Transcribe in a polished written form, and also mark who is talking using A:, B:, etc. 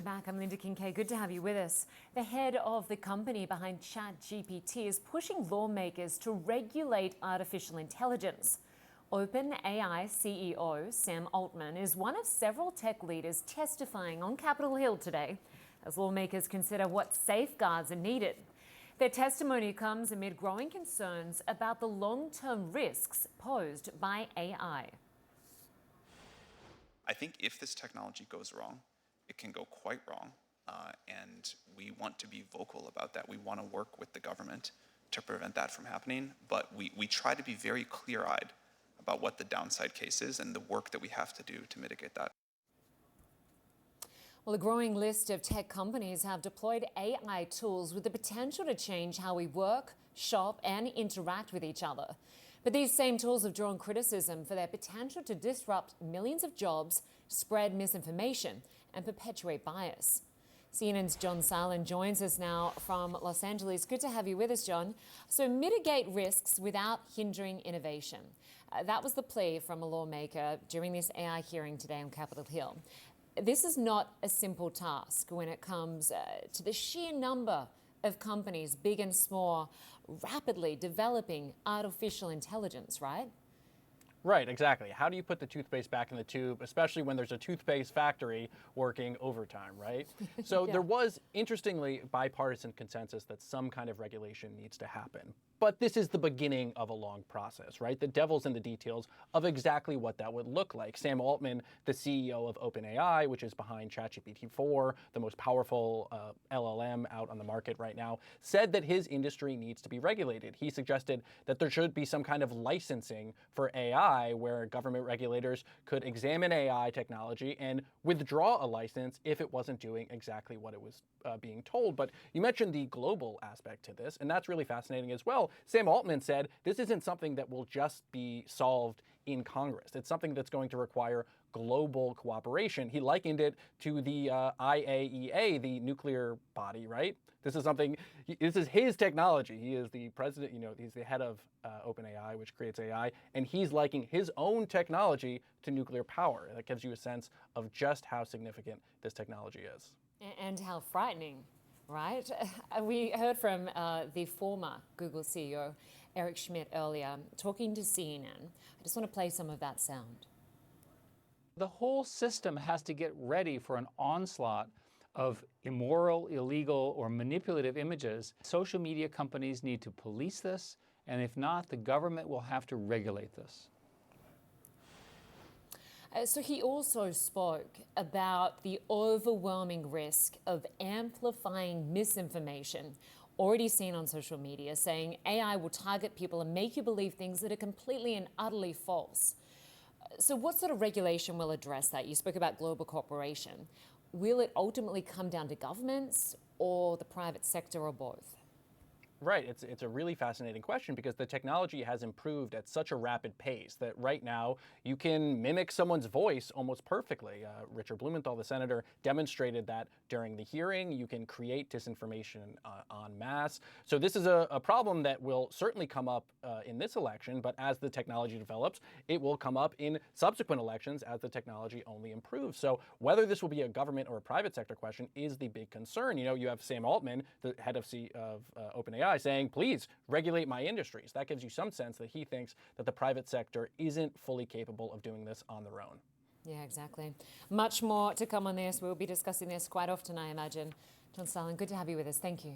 A: Welcome back. I'm Linda Kincaid. Good to have you with us. The head of the company behind ChatGPT is pushing lawmakers to regulate artificial intelligence. OpenAI CEO Sam Altman is one of several tech leaders testifying on Capitol Hill today as lawmakers consider what safeguards are needed. Their testimony comes amid growing concerns about the long-term risks posed by AI.
B: I think if this technology goes wrong, it can go quite wrong, and we want to be vocal about that. We want to work with the government to prevent that from happening, but we try to be very clear-eyed about what the downside case is and the work that we have to do to mitigate that.
A: Well, a growing list of tech companies have deployed AI tools with the potential to change how we work, shop, and interact with each other. But these same tools have drawn criticism for their potential to disrupt millions of jobs, spread misinformation, and perpetuate bias. CNN's John Salen joins us now from Los Angeles. Good to have you with us, John. So mitigate risks without hindering innovation. That was the plea from a lawmaker during this AI hearing today on Capitol Hill. This is not a simple task when it comes to the sheer number of companies, big and small, rapidly developing artificial intelligence, right?
C: Right, exactly. How do you put the toothpaste back in the tube, especially when there's a toothpaste factory working overtime, right? So
A: Yeah.
C: there was, interestingly, bipartisan consensus that some kind of regulation needs to happen. But this is the beginning of a long process, right? The devil's in the details of exactly what that would look like. Sam Altman, the CEO of OpenAI, which is behind ChatGPT-4, the most powerful LLM out on the market right now, said that his industry needs to be regulated. He suggested that there should be some kind of licensing for AI where government regulators could examine AI technology and withdraw a license if it wasn't doing exactly what it was being told. But you mentioned the global aspect to this, and that's really fascinating as well. Sam Altman said this isn't something that will just be solved in Congress. It's something that's going to require global cooperation. He likened it to the IAEA, the nuclear body, right? This is his technology. He is the president, he's the head of OpenAI, which creates AI, and he's likening his own technology to nuclear power. That gives you a sense of just how significant this technology is.
A: And how frightening, right? We heard from the former Google CEO, Eric Schmidt, earlier, talking to CNN. I just want to play some of that sound.
D: The whole system has to get ready for an onslaught of immoral, illegal, or manipulative images. Social media companies need to police this, and if not, the government will have to regulate this.
A: So he also spoke about the overwhelming risk of amplifying misinformation already seen on social media, saying AI will target people and make you believe things that are completely and utterly false. So what sort of regulation will address that? You spoke about global cooperation. Will it ultimately come down to governments or the private sector or both?
C: Right. It's a really fascinating question because the technology has improved at such a rapid pace that right now you can mimic someone's voice almost perfectly. Richard Blumenthal, the senator, demonstrated that during the hearing. You can create disinformation en masse. So this is a problem that will certainly come up in this election, but as the technology develops, it will come up in subsequent elections as the technology only improves. So whether this will be a government or a private sector question is the big concern. You have Sam Altman, the head of OpenAI, saying, please regulate my industries. That gives you some sense that he thinks that the private sector isn't fully capable of doing this on their own.
A: Yeah, exactly. Much more to come on this. We'll be discussing this quite often, I imagine. John Salen, good to have you with us. Thank you.